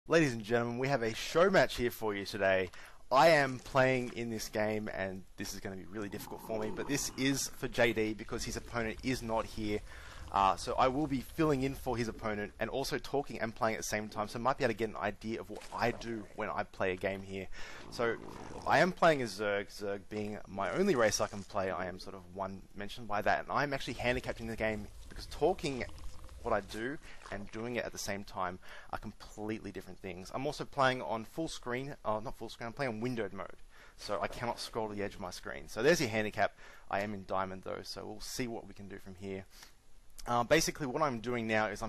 Ladies and gentlemen, we have a show match here for you today. I am playing in this game, and this is going to be really difficult for me, but this is for JD because his opponent is not here. So I will be filling in for his opponent and also talking and playing at the same time, so I might be able to get an idea of what I do when I play a game here. So I am playing as Zerg, Zerg being my only race I can play. I am sort of one mentioned by that, and I'm actually handicapped in the game because talking what I do and doing it at the same time are completely different things. I'm also playing on full screen, not full screen, I'm playing on windowed mode, so I cannot scroll to the edge of my screen. So there's your handicap. I am in diamond though, so we'll see what we can do from here. Basically what I'm doing now is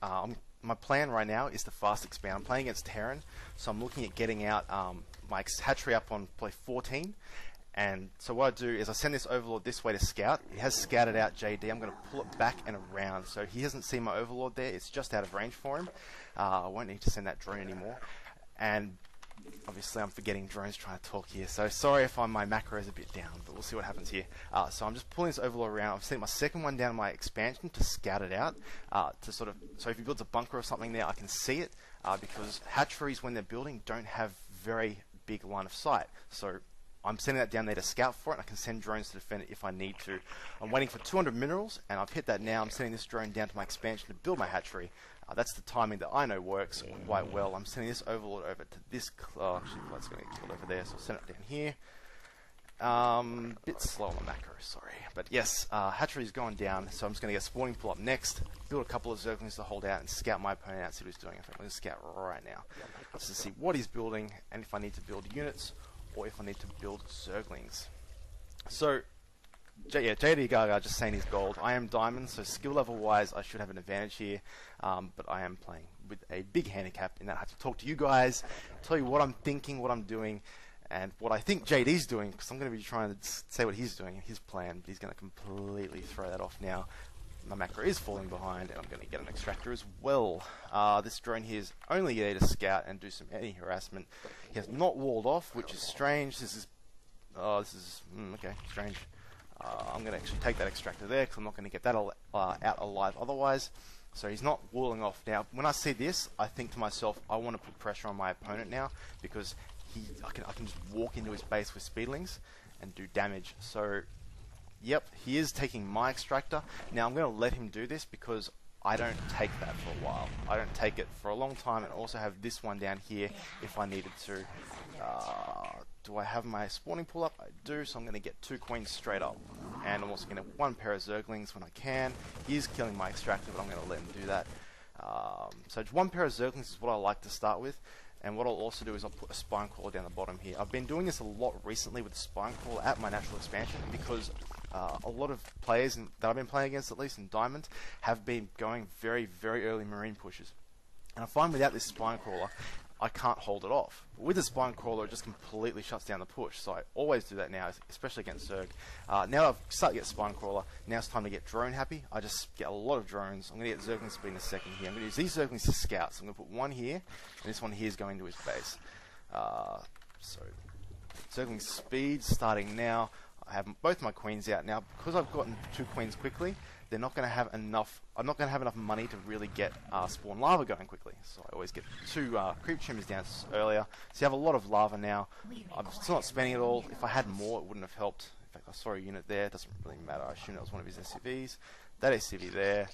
my plan right now is to fast expand. I'm playing against Terran, so I'm looking at getting out my hatchery up on play 14. And so what I do is I send this Overlord this way to scout. He has scouted out JD. I'm going to pull it back and around. So he hasn't seen my Overlord there. It's just out of range for him. I won't need to send that drone anymore. And obviously I'm forgetting drones trying to talk here. So sorry if my macro is a bit down, but we'll see what happens here. So I'm just pulling this Overlord around. I've sent my second one down my expansion to scout it out. So if he builds a bunker or something there, I can see it. Because hatcheries, when they're building, don't have very big line of sight. So I'm sending that down there to scout for it, and I can send drones to defend it if I need to. I'm waiting for 200 minerals, and I've hit that now. I'm sending this drone down to my expansion to build my hatchery. That's the timing that I know works quite well. I'm sending this Overlord over to this... actually, that's going to get killed over there, so I'll send it down here. Bit slow on the macro, sorry. But yes, hatchery's going down, so I'm just going to get spawning pull up next, build a couple of Zerglings to hold out, and scout my opponent out, see what he's doing. In fact, I'm going to scout right now, just to see what he's building, and if I need to build units, or if I need to build Zerglings. So, JDGaga just saying he's gold. I am diamond, so skill level wise I should have an advantage here, but I am playing with a big handicap in that I have to talk to you guys, tell you what I'm thinking, what I'm doing, and what I think JD's doing, because I'm going to be trying to say what he's doing, his plan, but he's going to completely throw that off now. My macro is falling behind, and I'm going to get an extractor as well. This drone here is only there to scout and do some anti-harassment. He has not walled off, which is strange. This is okay, strange. I'm going to actually take that extractor there, because I'm not going to get that out alive otherwise. So he's not walling off. Now, when I see this, I think to myself, I want to put pressure on my opponent now, because I can just walk into his base with speedlings and do damage. So yep, he is taking my extractor. Now I'm going to let him do this because I don't take that for a while. I don't take it for a long time, and also have this one down here if I needed to. Do I have my spawning pull up? I do, so I'm going to get 2 queens straight up. And I'm also going to have 1 pair of Zerglings when I can. He is killing my extractor, but I'm going to let him do that. So 1 pair of Zerglings is what I like to start with. And what I'll also do is I'll put a spine crawler down the bottom here. I've been doing this a lot recently with the spine crawler at my natural expansion, because a lot of players that I've been playing against, at least in Diamond, have been going very, very early marine pushes. And I find without this spine crawler, I can't hold it off. But with the spine crawler, it just completely shuts down the push. So I always do that now, especially against Zerg. Now I've started to get spine crawler, now it's time to get drone happy. I just get a lot of drones. I'm going to get Zergling speed in a second here. I'm going to use these Zerglings to scout. So I'm going to put 1 here, and this one here is going to his base. So Zergling speed starting now. I have both my queens out now. Because I've gotten 2 queens quickly, they're not going to have enough. I'm not going to have enough money to really get spawn lava going quickly. So I always get 2 creep trimmers down earlier. So you have a lot of lava now. I'm still not spending it all. If I had more, it wouldn't have helped. In fact, I saw a unit there. It doesn't really matter. I assume that was one of his SCVs. That SCV there.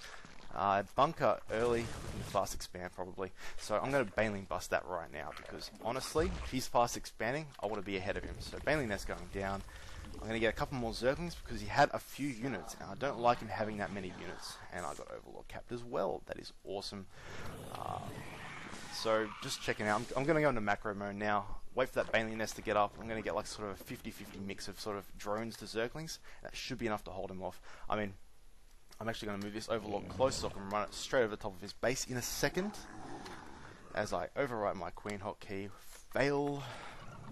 Bunker early, looking to fast expand probably. So I'm going to Baneling bust that right now, because honestly, if he's fast expanding, I want to be ahead of him. So Baneling that's going down. I'm going to get a couple more Zerglings because he had a few units, and I don't like him having that many units. And I got Overlord capped as well. That is awesome. So just checking out. I'm going to go into macro mode now. Wait for that Baneling nest to get up. I'm going to get like sort of a 50-50 mix of sort of drones to Zerglings. That should be enough to hold him off. I mean, I'm actually going to move this Overlord close so I can run it straight over the top of his base in a second. As I overwrite my Queen hotkey. Fail.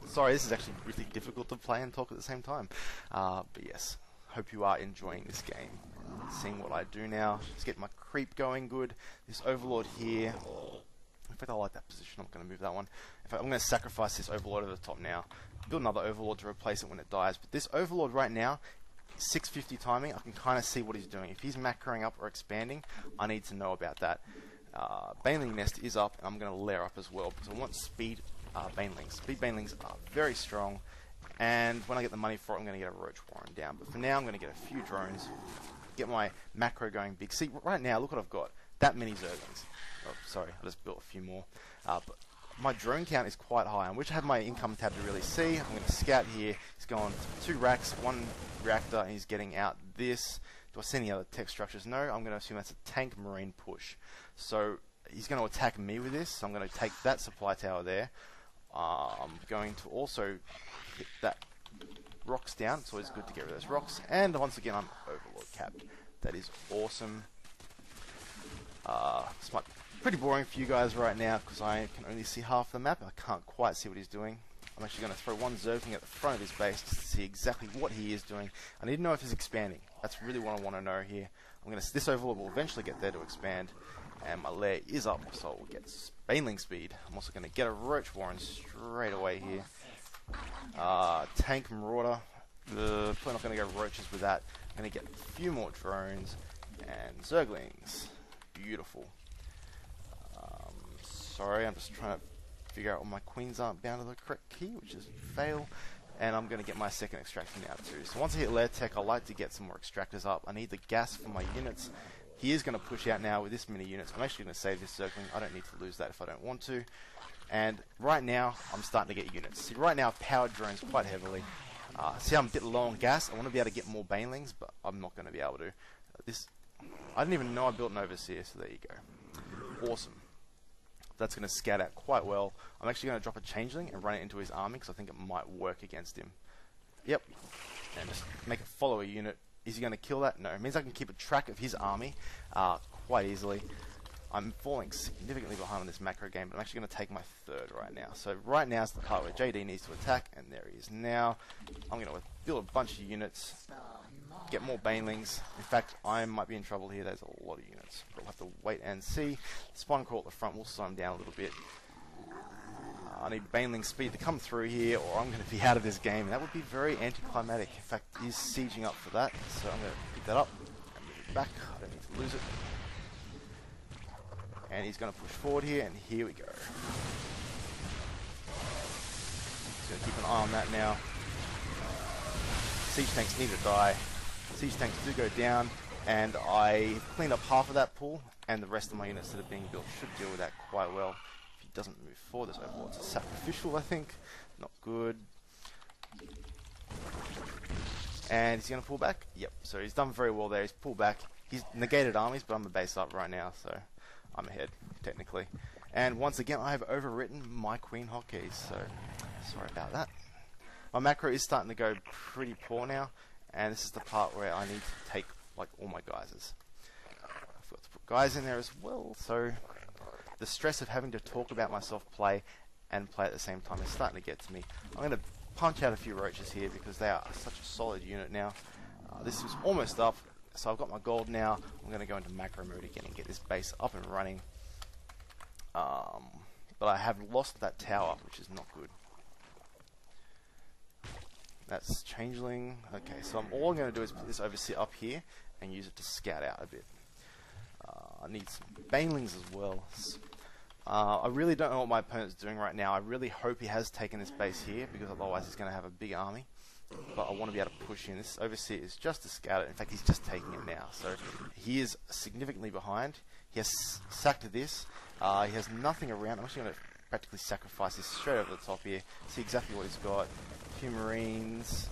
Sorry, this is actually really difficult to play and talk at the same time. But yes, hope you are enjoying this game. Seeing what I do now. Just get my creep going good. This Overlord here. In fact, I like that position. I'm going to move that one. In fact, I'm going to sacrifice this Overlord over the top now. Build another Overlord to replace it when it dies. But this Overlord right now, 650 timing, I can kind of see what he's doing. If he's macroing up or expanding, I need to know about that. Baneling nest is up, and I'm going to layer up as well because I want speed banelings. Speed banelings are very strong, and when I get the money for it, I'm going to get a roach warren down. But for now, I'm going to get a few drones, get my macro going big. See, right now, look what I've got. That many zerglings. Oh, sorry, I just built a few more. But my drone count is quite high. I wish I had my income tab to really see. I'm going to scout here. He's gone 2 racks, 1 reactor, and he's getting out this. Do I see any other tech structures? No, I'm going to assume that's a tank marine push. So he's going to attack me with this. So I'm going to take that supply tower there. I'm going to also hit that rocks down. It's always good to get rid of those rocks. And once again, I'm overlord capped. That is awesome. This might be pretty boring for you guys right now because I can only see half the map. I can't quite see what he's doing. I'm actually going to throw 1 zergling at the front of his base just to see exactly what he is doing. I need to know if he's expanding. That's really what I want to know here. This overlord will eventually get there to expand, and my lair is up, so we'll get baneling speed. I'm also going to get a roach warren straight away here. Tank marauder. Probably not going to go roaches with that. I'm going to get a few more drones and zerglings. Beautiful. Sorry, I'm just trying to figure out why my queens aren't bound to the correct key, which is fail. And I'm going to get my second extraction now too. So once I hit lair tech, I like to get some more extractors up. I need the gas for my units. He is going to push out now with this many units. I'm actually going to save this zergling. I don't need to lose that if I don't want to. And right now, I'm starting to get units. See, right now, I've powered drones quite heavily. See, I'm a bit low on gas. I want to be able to get more banelings, but I'm not going to be able to. I didn't even know I built an overseer, so there you go. Awesome. That's going to scout out quite well. I'm actually going to drop a changeling and run it into his army because I think it might work against him. Yep. And just make it follow a unit. Is he going to kill that? No. It means I can keep a track of his army quite easily. I'm falling significantly behind on this macro game, but I'm actually going to take my 3rd right now. So right now is the part where JD needs to attack, and there he is now. I'm going to build a bunch of units, get more banelings. In fact, I might be in trouble here. There's a lot of units, but we'll have to wait and see. Spawn crawl at the front will slow him down a little bit. I need baneling speed to come through here, or I'm going to be out of this game. That would be very anticlimactic. In fact, he's sieging up for that, so I'm going to pick that up and move it back. I don't need to lose it. And he's going to push forward here, and here we go. Just going to keep an eye on that now. Siege tanks need to die. Siege tanks do go down, and I cleaned up half of that pool, and the rest of my units that are being built should deal with that quite well. If he doesn't move forward, this overlord's a sacrificial, I think. Not good. And he's going to pull back? Yep, so he's done very well there. He's pulled back. He's negated armies, but I'm a base up right now, so I'm ahead, technically. And once again, I have overwritten my queen hotkeys, so sorry about that. My macro is starting to go pretty poor now, and this is the part where I need to take like all my geysers. I forgot to put guys in there as well, so the stress of having to talk about myself play and play at the same time is starting to get to me. I'm going to punch out a few roaches here because they are such a solid unit now. This is almost up. So I've got my gold now. I'm going to go into macro mode again and get this base up and running. But I have lost that tower, which is not good. That's changeling. Okay, so all I'm going to do is put this overseer up here and use it to scout out a bit. I need some banelings as well. I really don't know what my opponent's doing right now. I really hope he has taken this base here, because otherwise he's going to have a big army. But I want to be able to push in. This overseer is just to scout it. In fact, he's just taking it now. So he is significantly behind. He has sacked this. He has nothing around. I'm actually going to practically sacrifice this straight over the top here. See exactly what he's got. A few marines.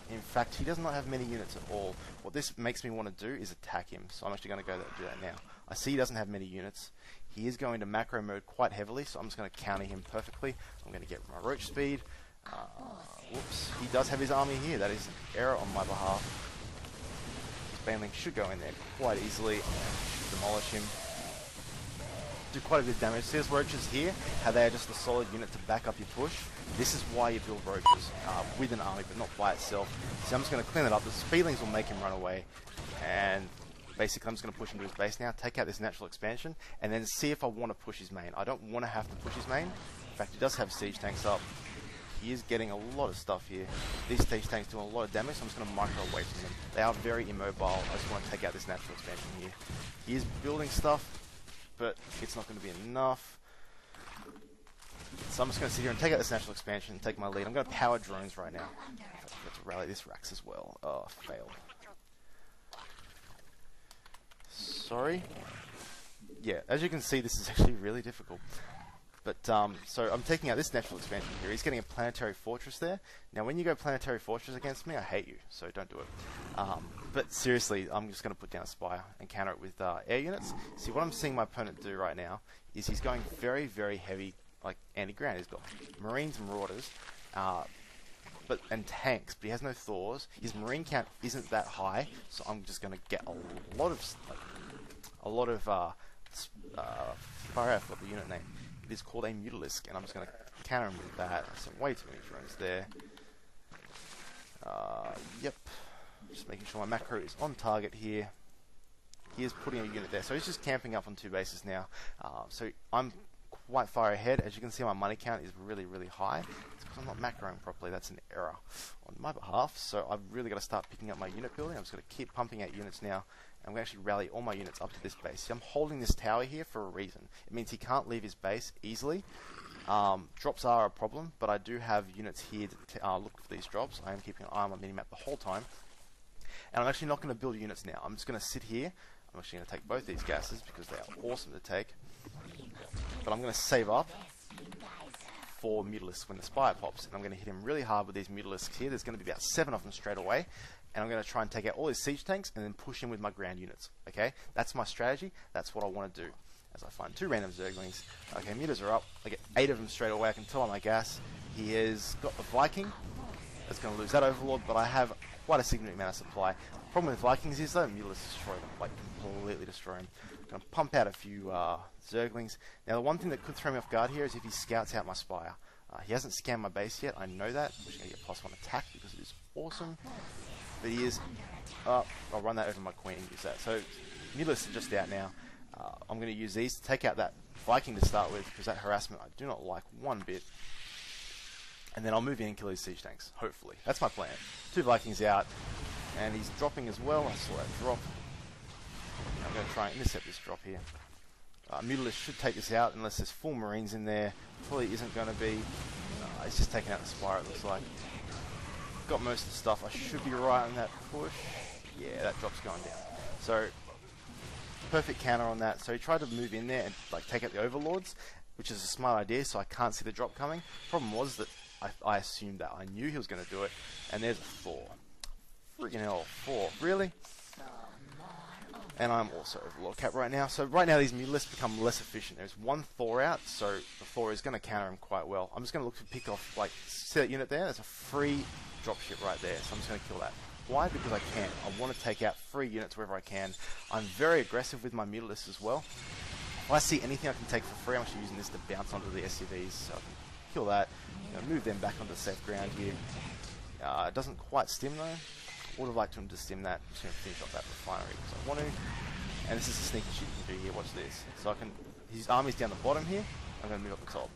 In fact, he does not have many units at all. What this makes me want to do is attack him. So I'm actually going to go do that now. I see he doesn't have many units. He is going to macro mode quite heavily, so I'm just going to counter him perfectly. I'm going to get my roach speed. Whoops, he does have his army here. That is an error on my behalf. His baneling should go in there quite easily. Should demolish him. Do quite a bit of damage. See those roaches here? How they are just a solid unit to back up your push. This is why you build roaches with an army, but not by itself. So I'm just going to clean it up. The speedlings will make him run away. And basically I'm just going to push into his base now, take out this natural expansion, and then see if I want to push his main. I don't want to have to push his main. In fact, he does have siege tanks up. He is getting a lot of stuff here. These siege tanks do a lot of damage, so I'm just going to micro away from them. They are very immobile. I just want to take out this natural expansion here. He is building stuff, but it's not going to be enough. So I'm just going to sit here and take out this national expansion and take my lead. I'm going to power drones right now. I forgot to rally this Rax as well. Oh, failed. Sorry. Yeah, as you can see, this is actually really difficult. But, so I'm taking out this natural expansion here. He's getting a planetary fortress there. Now, when you go planetary fortress against me, I hate you, so don't do it. But seriously, I'm just going to put down a Spire and counter it with air units. See, what I'm seeing my opponent do right now is he's going very, very heavy, like, anti-ground. He's got Marines and Marauders, and tanks, but he has no Thors. His Marine count isn't that high, so I'm just going to get a lot of fire out for the unit name. It is called a Mutalisk, and I'm just going to counter him with that. I sent way too many drones there. Yep. Just making sure my macro is on target here. He is putting a unit there, so he's just camping up on 2 bases now. So I'm quite far ahead. As you can see, my money count is really, really high. It's because I'm not macroing properly. That's an error on my behalf. So I've really got to start picking up my unit building. I'm just going to keep pumping out units now. I'm going to actually rally all my units up to this base. See, I'm holding this tower here for a reason. It means he can't leave his base easily. Drops are a problem, but I do have units here to look for these drops. I am keeping an eye on my minimap the whole time. And I'm actually not going to build units now. I'm just going to sit here. I'm actually going to take both these gases because they are awesome to take. But I'm going to save up for Mutalisks when the Spire pops. And I'm going to hit him really hard with these Mutalisks here. There's going to be about 7 of them straight away. And I'm going to try and take out all his siege tanks and then push him with my ground units. Okay, that's my strategy. That's what I want to do. As I find 2 random Zerglings. Okay, Mutas are up. I get 8 of them straight away. I can tell on my gas. He has got the Viking. That's going to lose that Overlord, but I have quite a significant amount of supply. The problem with Vikings is though, Mutas destroy them, like completely destroy them. I'm going to pump out a few Zerglings. Now the one thing that could throw me off guard here is if he scouts out my Spire. He hasn't scanned my base yet. I know that. I'm just going to get +1 attack because it is awesome. But he is up. I'll run that over my queen and use that. So Mutalisks are just out now. I'm going to use these to take out that Viking to start with because that harassment I do not like one bit. And then I'll move in and kill these siege tanks. Hopefully, that's my plan. 2 Vikings out, and he's dropping as well. I saw that drop. I'm going to try and intercept this drop here. Mutalisk should take this out unless there's full Marines in there. Probably isn't going to be. He's just taking out the Spire. It looks like. Got most of the stuff. I should be right on that push. Yeah, that drop's going down. So perfect counter on that. So he tried to move in there and like take out the Overlords, which is a smart idea. So I can't see the drop coming. Problem was that I assumed that. I knew he was going to do it. And there's a 4. Freaking hell, 4. Really? And I'm also Overlord cap right now. So right now these Mutalisks become less efficient. There's 1 Thor out, so the Thor is going to counter him quite well. I'm just going to look to pick off, like, see that unit there? There's a free dropship right there, so I'm just going to kill that. Why? Because I can. I want to take out free units wherever I can. I'm very aggressive with my Mutalisks as well. If I see anything I can take for free, I'm actually using this to bounce onto the SCVs, so I can kill that. Move them back onto the safe ground here. It doesn't quite stim though. Would have liked him to stim that. I'm just going to finish off that refinery because I want to. And this is a sneaky shit you can do here. Watch this. So I can. His army's down the bottom here. I'm going to move up the top.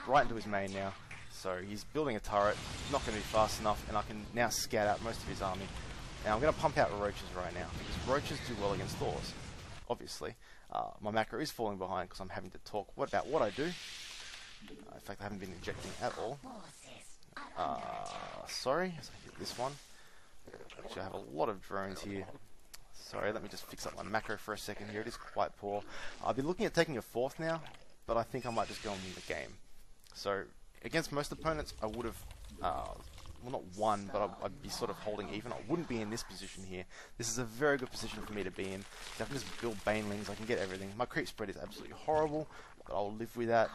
Right into his main now. So he's building a turret. Not going to be fast enough. And I can now scout out most of his army. Now I'm going to pump out Roaches right now. Because Roaches do well against Thors. Obviously. My macro is falling behind because I'm having to talk about what I do. In fact, I haven't been injecting at all. Sorry. So I hit this one. Actually, I have a lot of drones here. Sorry, let me just fix up my macro for a second here. It is quite poor. I've been looking at taking a 4th now, but I think I might just go and win the game. So, against most opponents, I would have, well, not won, but I'd be sort of holding even. I wouldn't be in this position here. This is a very good position for me to be in. I can just build Banelings, I can get everything. My creep spread is absolutely horrible, but I'll live with that.